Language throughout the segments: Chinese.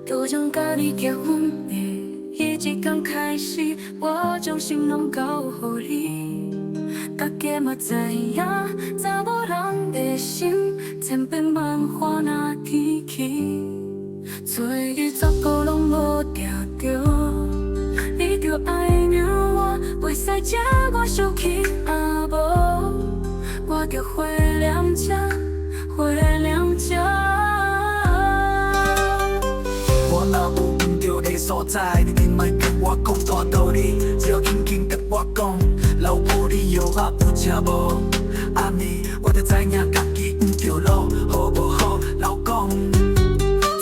都将甲你结婚的迄一天开始，我将心拢交予你。大家嘛知影，查某人的心千变万化若天气，做伊十个拢无定着，你着爱让我，袂使这我生气啊无，我着回娘家，回娘家。我若有毋对的所在，你莫甲我讲大道理，只要轻轻甲我讲，老母你药啊有吃无？暗暝我着知影家己毋对路，好无好？老公。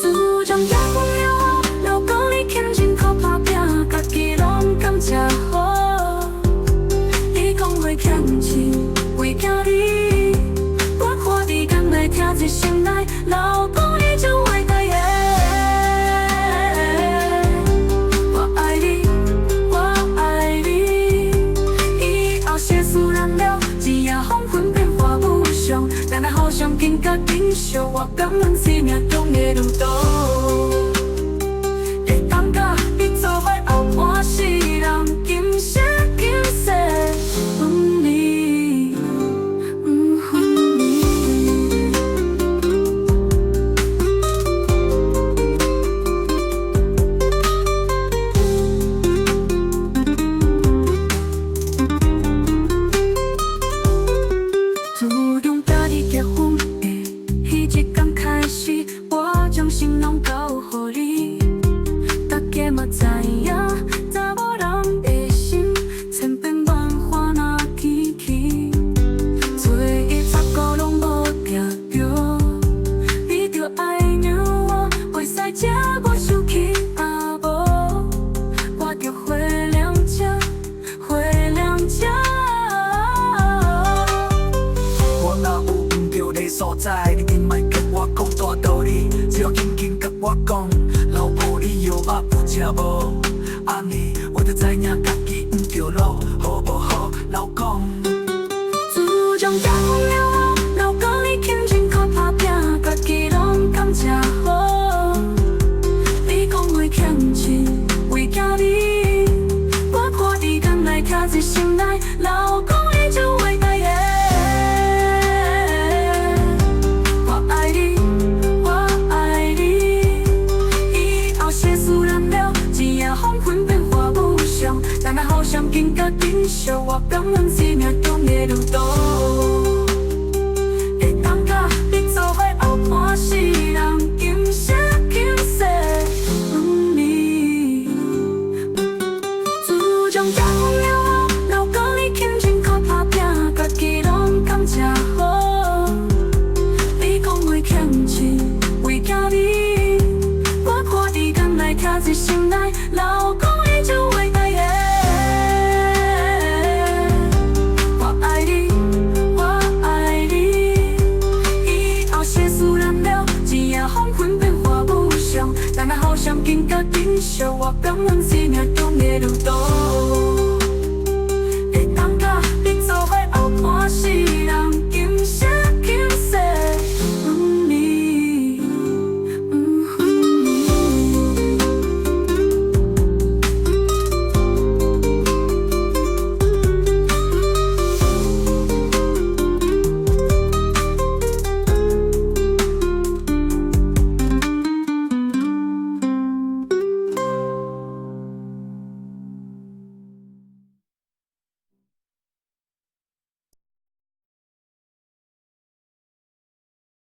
自从结婚了后，老公你勤勤苦打拼，家己拢感谢好。你讲话欠钱，为囝你，我看你敢来听在心内，老公你就伟大耶。我爱你，我爱你，以后世事难料，一夜黄昏变化无常，咱俩互相紧甲紧惜，我感恩生命中的路途。会当甲你做伙后半世人，今生今世分离，分离。自从甲你结婚的迄一天开始，我将心拢交予你。大家嘛知影，查某人的心千变万化若天气，做伊十个拢无定着，你着爱让我，袂使这我生气啊无，我着回娘家，回娘家。我若有毋对的所在，你莫甲我讲大道理，只要轻轻甲我讲，老母你药啊有吃无？暗暝我着知影家己毋对路，好无好？老公。自从结婚了后，老公你勤勤苦打拼，家己拢感谢好。你讲话欠钱，为囝你，我看你敢来听在心内，老公你就伟大耶。我爱你，我爱你，以后世事难料，一夜黄昏变化无常，咱俩互相紧甲紧惜，我感恩生命中的路途。会当甲你做伙后半世人，今生今世分离。自从结婚了后，老公你勤勤苦打拼，家己拢感谢好。你讲话欠钱，为囝你，我看你敢来听在心内，老公你就伟大耶。我爱你，我爱你，以后世事难料，一夜黄昏变化无常，咱俩互相紧甲紧惜，我感恩生命中的路途。